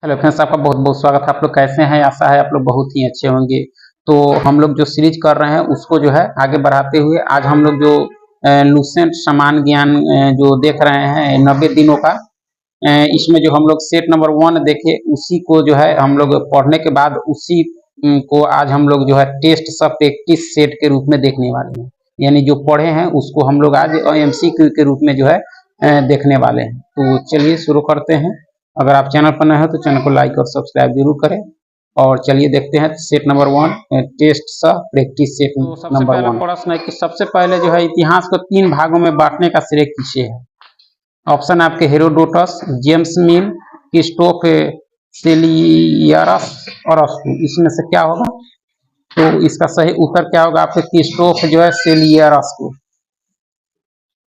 Hello friends, आपका बहुत बहुत स्वागत है। आप लोग कैसे हैं? आशा है आप लोग बहुत ही अच्छे होंगे। तो हम लोग जो सीरीज कर रहे हैं उसको जो है आगे बढ़ाते हुए आज हम लोग जो लूसेंट समान ज्ञान जो देख रहे हैं 90 दिनों का, इसमें जो हम लोग सेट नंबर 1 देखे उसी को जो है हम लोग पढ़ने के बाद उसी को आज हम लोग जो है टेस्ट सब प्रैक्टिस सेट के रूप में देखने वाले हैं। यानी जो पढ़े हैं उसको हम लोग आज एमसीक्यू के रूप में जो है देखने वाले हैं। तो चलिए शुरू करते हैं। अगर आप चैनल पर नए हैं तो चैनल को लाइक और सब्सक्राइब जरूर करें। और चलिए देखते हैं सेट नंबर 1 टेस्ट सा प्रैक्टिस सेट तो सबसे नंबर पहला 1 प्रश्न है कि सबसे पहले जो है इतिहास को 3 भागों में बांटने का श्रेय किसे है? ऑप्शन आपके हेरोडोटस, जेम्स मिल, क्रिस्टोफ सेलियरस और अरस्तु। इसमें से क्या होगा? तो इसका सही उत्तर क्या होगा? आपके क्रिस्टोफ जो है सेलियरस को,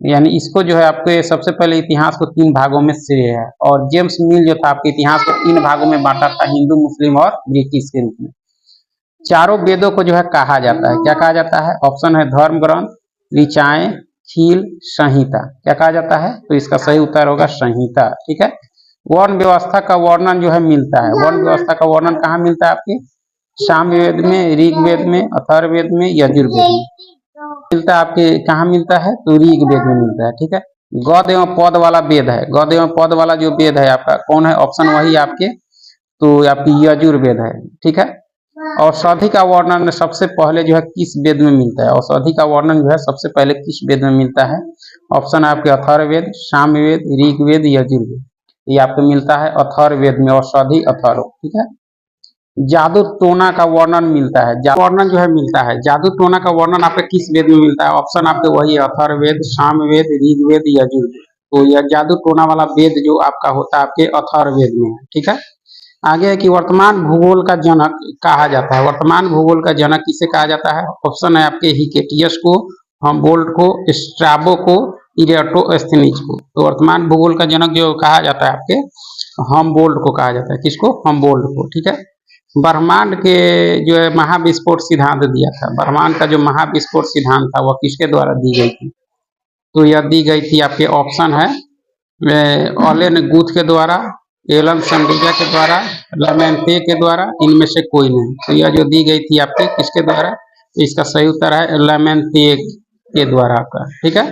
यानी इसको जो है आपके सबसे पहले इतिहास को 3 भागों में श्रेय है। और जेम्स मिल जो था आपके इतिहास को 3 भागों में बांटा था, हिंदू, मुस्लिम और ब्रिटिश के रूप में। चारों वेदों को जो है कहा जाता है, क्या कहा जाता है? ऑप्शन है धर्म ग्रंथ, ऋचाएं, खील, संहिता। क्या कहा जाता है? तो इसका सही उत्तर होगा संहिता। ठीक है। वर्ण व्यवस्था का वर्णन जो है मिलता है, वर्ण व्यवस्था का वर्णन कहाँ मिलता है? आपके सामवेद में, ऋग्वेद में, अथर्ववेद में, यजुर्वेद में मिलता है। आपके कहाँ मिलता है? तो ऋग्वेद में मिलता है। ठीक है। गद एवं पद वाला वेद है, गद एवं पद वाला जो वेद है आपका कौन है? ऑप्शन वही आपके, तो आपकी यजुर्वेद है। ठीक है। औषधि का वर्णन सबसे पहले जो है किस वेद में मिलता है? औषधि का वर्णन जो है सबसे पहले किस वेद में मिलता है? ऑप्शन है आपके अथर्ववेद, सामवेद, ऋग्वेद, यजुर्वेद। ये आपको मिलता है अथर्ववेद में, औषधि अथर्व। ठीक है। जादू टोना का वर्णन मिलता है, वर्णन जो है मिलता है, जादू टोना का वर्णन आपके किस वेद में मिलता है? ऑप्शन आपके वही है अथर्ववेद, सामवेद, ऋग्वेद, यजुर्वेद। तो यह जादू टोना वाला वेद जो आपका होता है आपके अथर्ववेद में है। ठीक है। आगे है कि वर्तमान भूगोल का जनक कहा जाता है, वर्तमान भूगोल का जनक किसे कहा जाता है? ऑप्शन है आपके हिकेटियस को, हमबोल्ट को, स्ट्राबो को, इरेटोस्थेनीज को। तो वर्तमान भूगोल का जनक जो कहा जाता है आपके हमबोल्ट को कहा जाता है। किसको? हमबोल्ट को। ठीक है। ब्रह्मांड के जो है महाविस्फोट सिद्धांत दिया था, ब्रह्मांड का जो महाविस्फोट सिद्धांत था वह किसके द्वारा दी गई थी? तो यह दी गई थी आपके ऑप्शन है ऑलेन गुथ के द्वारा, एलन संडिजा के द्वारा, लमेंटे के द्वारा, इनमें से कोई नहीं। तो यह जो दी गई थी आपके किसके द्वारा? तो इसका सही उत्तर है लमेंटे के द्वारा आपका। ठीक है।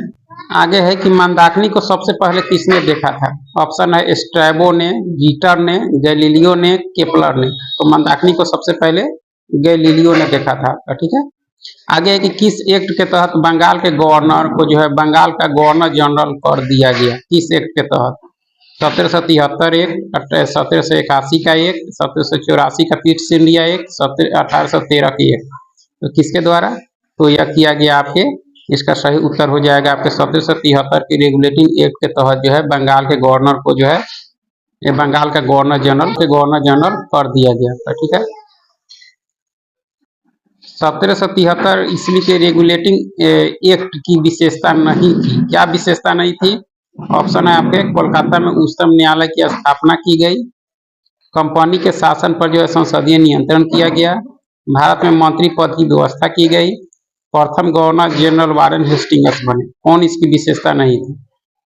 आगे है कि मंदाकिनी को सबसे पहले किसने देखा था? ऑप्शन है स्ट्रैबो ने, जीटर ने, गैलीलियो ने, केपलर ने। तो मंदाकिनी को सबसे पहले गैलीलियो ने देखा था। ठीक है। आगे है कि किस एक्ट के तहत बंगाल के गवर्नर को जो है बंगाल का गवर्नर जनरल कर दिया गया? किस एक्ट के तहत? 1773 एक्ट, 1781 का एक्ट, 1784 का पिट्स इंडिया एक्ट, 1813 की एक्ट। तो किसके द्वारा? तो यह किया गया आपके, इसका सही उत्तर हो जाएगा आपके 1773 की रेगुलेटिंग एक्ट के तहत जो है बंगाल के गवर्नर को जो है ये बंगाल का गवर्नर जनरल कर दिया गया था। ठीक है। 1773 ईस्वी के रेगुलेटिंग एक्ट की विशेषता नहीं थी। क्या विशेषता नहीं थी? ऑप्शन है आपके कोलकाता में उच्चतम न्यायालय की स्थापना की गई, कंपनी के शासन पर जो है संसदीय नियंत्रण किया गया, भारत में मंत्री पद की व्यवस्था की गई, प्रथम गवर्नर जनरल वारेन हेस्टिंग्स बने। कौन इसकी विशेषता नहीं थी?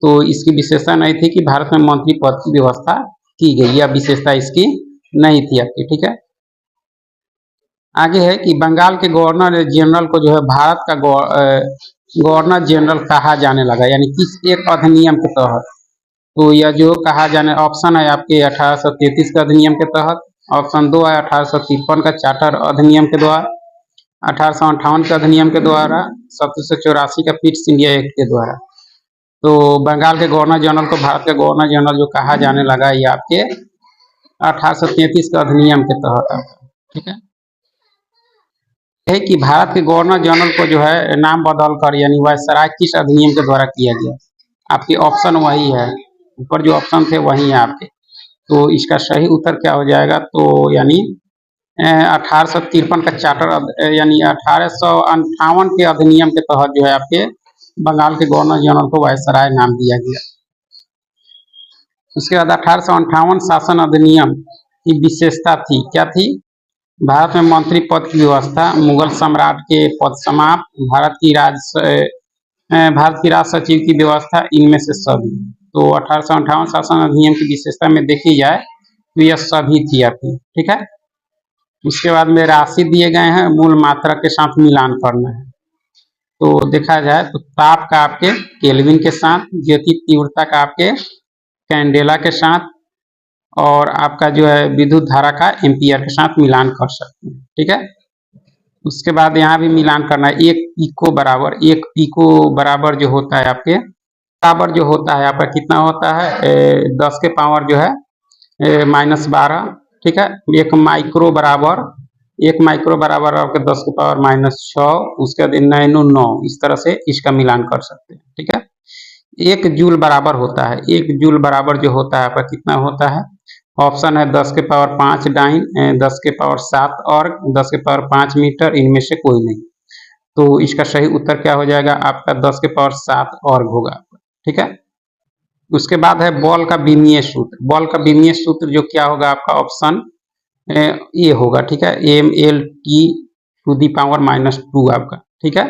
तो इसकी विशेषता नहीं थी कि भारत में मंत्री पद की व्यवस्था की गई, यह विशेषता इसकी नहीं थी आपकी। ठीक है। आगे है कि बंगाल के गवर्नर जनरल को जो है भारत का गवर्नर जनरल कहा जाने लगा, यानी किस एक अधिनियम के तहत? तो यह जो कहा जाने, ऑप्शन है आपके 1833 के अधिनियम के तहत, ऑप्शन 2 है 1853 का चार्टर अधिनियम के द्वारा, 1858 के अधिनियम के द्वारा, 1784 का पिट्स इंडिया एक्ट के द्वारा। तो बंगाल के गवर्नर जनरल को भारत के गवर्नर जनरल जो कहा जाने लगा ये आपके 1833 के अधिनियम के तहत आता। ठीक है। है कि भारत के गवर्नर जनरल को जो है नाम बदल कर यानी वायसराय किस अधिनियम के द्वारा किया गया? आपके ऑप्शन वही है, ऊपर जो ऑप्शन थे वही है आपके। तो इसका सही उत्तर क्या हो जाएगा? तो यानी 1853 का चार्टर यानी 1858 के अधिनियम के तहत जो है आपके बंगाल के गवर्नर जनरल को वायसराय नाम दिया गया। उसके बाद 1858 शासन अधिनियम की विशेषता थी, क्या थी? भारत में मंत्री पद की व्यवस्था, मुगल सम्राट के पद समाप्त, भारत की राज सचिव की व्यवस्था, इनमें से सभी। तो 1858 शासन अधिनियम की विशेषता में देखी जाए तो यह सभी थी आपकी, ठीक है। उसके बाद में राशि दिए गए हैं, मूल मात्रा के साथ मिलान करना है। तो देखा जाए तो ताप का आपके केल्विन के साथ, ज्योति तीव्रता का आपके कैंडेला के साथ, और आपका जो है विद्युत धारा का एम्पियर के साथ मिलान कर सकते हैं, ठीक है। उसके बाद यहाँ भी मिलान करना है। एक पीको बराबर जो होता है आपके बराबर जो होता है आपका कितना होता है, 10 के पावर जो है -12, ठीक है। एक माइक्रो बराबर आपके 10 के पावर -6, उसके बाद नैनो 9, इस तरह से इसका मिलान कर सकते हैं, ठीक है। 1 जूल बराबर होता है, 1 जूल बराबर जो होता है आपका कितना होता है, ऑप्शन है 10 के पावर 5 डाइन, 10 के पावर 7 और 10 के पावर 5 मीटर, इनमें से कोई नहीं। तो इसका सही उत्तर क्या हो जाएगा आपका 10 के पावर 7 और होगा, ठीक है। उसके बाद है बॉल का विमीय सूत्र। बॉल का विमीय सूत्र जो क्या होगा आपका ऑप्शन ये होगा, ठीक है, mLT⁻² आपका, ठीक है।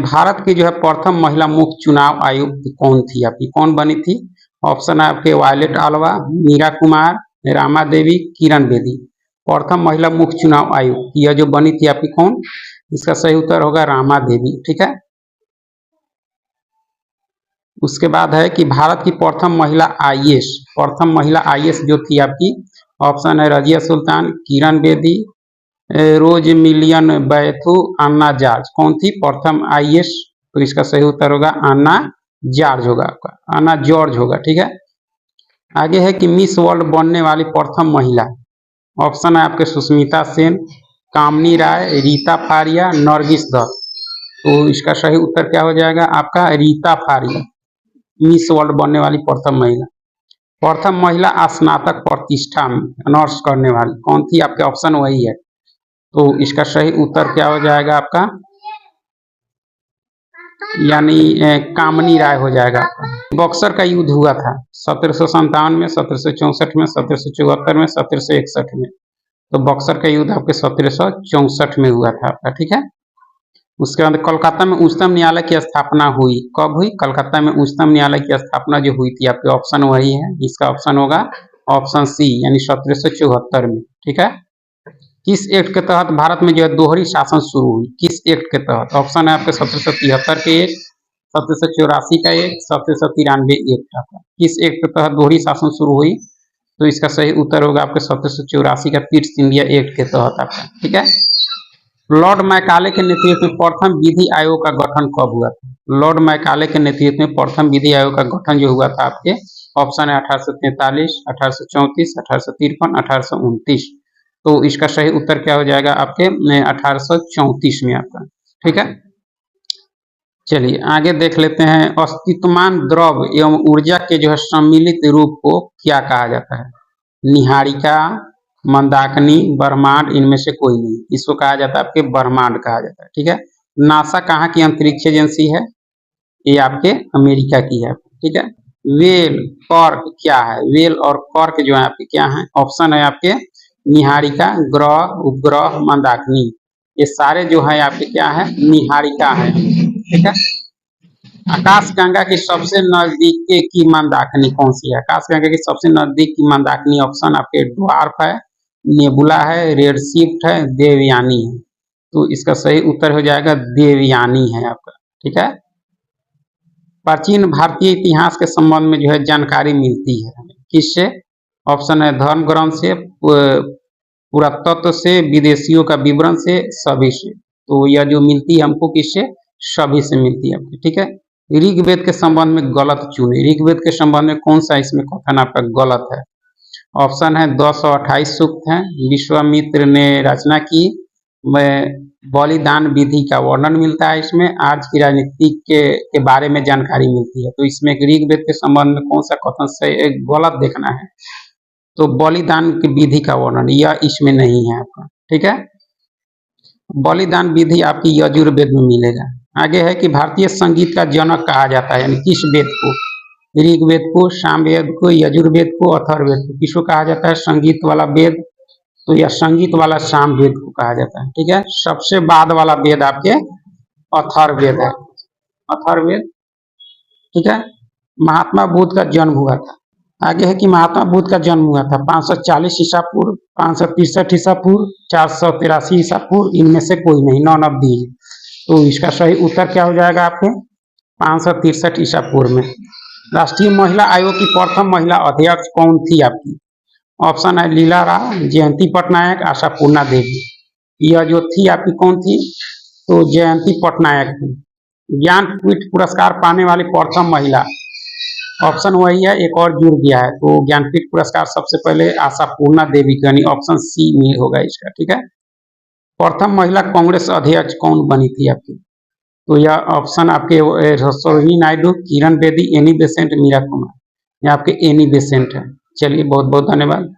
भारत की जो है प्रथम महिला मुख्य चुनाव आयुक्त कौन थी आपकी, कौन बनी थी? ऑप्शन है आपके वायलेट आलवा, मीरा कुमार, रामा देवी, किरण बेदी। प्रथम महिला मुख्य चुनाव आयुक्त यह जो बनी थी आपकी कौन? इसका सही उत्तर होगा रामा देवी, ठीक है। उसके बाद है कि भारत की प्रथम महिला आईएएस जो थी आपकी, ऑप्शन है रजिया सुल्तान, किरण बेदी, रोज मिलियन बैथू, अन्ना जॉर्ज। कौन थी प्रथम आईएएस? तो इसका सही उत्तर होगा अन्ना जॉर्ज होगा आपका, अन्ना जॉर्ज होगा, ठीक है। आगे है कि मिस वर्ल्ड बनने वाली प्रथम महिला, ऑप्शन है आपके सुष्मिता सेन, कामनी राय, रीता फारिया, नरगिस दत्त। तो इसका सही उत्तर क्या हो जाएगा आपका रीता फारिया, मिस वर्ल्ड बनने वाली प्रथम महिला। प्रथम महिला स्नातक प्रतिष्ठा में ऑनर्स करने वाली कौन थी आपके? ऑप्शन वही है। तो इसका सही उत्तर क्या हो जाएगा आपका, यानी कामनी राय हो जाएगा आपका। बक्सर का युद्ध हुआ था 1757 में, 1764 में, 1774 में, 1761 में। तो बक्सर का युद्ध आपके 1764 में हुआ था आपका, ठीक है। उसके बाद कोलकाता में उच्चतम न्यायालय की स्थापना हुई, कब हुई? कलकत्ता में उच्चतम न्यायालय की स्थापना जो हुई थी आपके, ऑप्शन वही है, इसका ऑप्शन होगा ऑप्शन सी, यानी 1774 में, ठीक है। किस एक्ट के तहत भारत में जो है दोहरी शासन शुरू हुई? किस एक्ट के तहत? ऑप्शन है आपके 1773 के एक्ट, 1784 का एक्ट, 1793 एक्ट आपका। किस एक्ट के तहत दोहरी शासन शुरू हुई? तो इसका सही उत्तर होगा आपके 1784 का पिट्स इंडिया एक्ट के तहत आपका, ठीक है। लॉर्ड मैकाले के नेतृत्व में प्रथम विधि आयोग का गठन कब हुआ था? लॉर्ड मैकाले के नेतृत्व में प्रथम विधि आयोग का गठन जो हुआ था आपके, ऑप्शन है 1843, 1834, 1853, 1829। तो इसका सही उत्तर क्या हो जाएगा आपके 1834 में आपका, ठीक है। चलिए आगे देख लेते हैं। अस्तित्वमान द्रव एवं ऊर्जा के जो है सम्मिलित रूप को क्या कहा जाता है? निहारिका, मंदाकिनी, ब्रह्मांड, इनमें से कोई नहीं। इसको कहा जाता है आपके ब्रह्मांड कहा जाता है, ठीक है। नासा कहाँ की अंतरिक्ष एजेंसी है? ये आपके अमेरिका की है, ठीक है। वेल कॉर्क क्या है? वेल और कॉर्क जो है आपके क्या है? ऑप्शन है आपके निहारिका, ग्रह, उपग्रह, मंदाकिनी। ये सारे जो है आपके क्या है? निहारिका है, ठीक है। आकाशगंगा की सबसे नजदीक की मंदाकिनी कौन सी है? आकाशगंगा की सबसे नजदीक की मंदाकिनी, ऑप्शन आपके ड्वार्फ है, नेबुला है, रेडशिफ्ट है, देवयानी है। तो इसका सही उत्तर हो जाएगा देवयानी है आपका, ठीक है। प्राचीन भारतीय इतिहास के संबंध में जो है जानकारी मिलती है किससे? ऑप्शन है धर्म ग्रंथ से, पुरातत्व से, विदेशियों का विवरण से, सभी से। तो यह जो मिलती है हमको किससे? सभी से मिलती है आपकी, ठीक है। ऋग्वेद के संबंध में गलत चुने। ऋग्वेद के संबंध में कौन सा इसमें कथन आपका गलत है? ऑप्शन है 228 सूक्त हैं, विश्वामित्र ने रचना की, बलिदान विधि का वर्णन मिलता है इसमें, आज की राजनीति के बारे में जानकारी मिलती है। तो इसमें ऋग्वेद के संबंध में कौन सा कथन से गलत देखना है? तो बलिदान की विधि का वर्णन यह इसमें नहीं है आपका, ठीक है। बलिदान विधि आपकी यजुर्वेद में मिलेगा। आगे है कि भारतीय संगीत का जनक कहा जाता है, यानी किस वेद को? ऋग्वेद को, सामवेद को, यजुर्वेद को, अथर्ववेद को। किसको कहा जाता है संगीत वाला वेद? तो यह संगीत वाला सामवेद को कहा जाता है, ठीक है। सबसे बाद वाला वेद आपके अथर्ववेद है, अथर्ववेद, ठीक है। महात्मा बुद्ध का जन्म हुआ था आगे है कि महात्मा बुद्ध का जन्म हुआ था 540 ईसा पूर्व, 563 ईसा पूर्व, 483 ईसा पूर्व, इनमें से कोई नहीं, नॉन ऑफ दी। तो इसका सही उत्तर क्या हो जाएगा आपके 563 ईसा पूर्व में। राष्ट्रीय महिला आयोग की प्रथम महिला अध्यक्ष कौन थी आपकी? ऑप्शन है लीला राव, जयंती पटनायक, आशापूर्णा देवी। यह जो थी आपकी कौन थी? तो जयंती पटनायक थी। ज्ञानपीठ पुरस्कार पाने वाली प्रथम महिला, ऑप्शन वही है, एक और जुड़ गया है। तो ज्ञानपीठ पुरस्कार सबसे पहले आशापूर्णा देवी को, यानी ऑप्शन सी में होगा इसका, ठीक है। प्रथम महिला कांग्रेस अध्यक्ष कौन बनी थी आपकी? तो यह ऑप्शन आपके सरोजिनी नायडू, किरण बेदी, एनी बेसेंट, मीरा कुमार। यह आपके एनी बेसेंट है। चलिए बहुत बहुत धन्यवाद।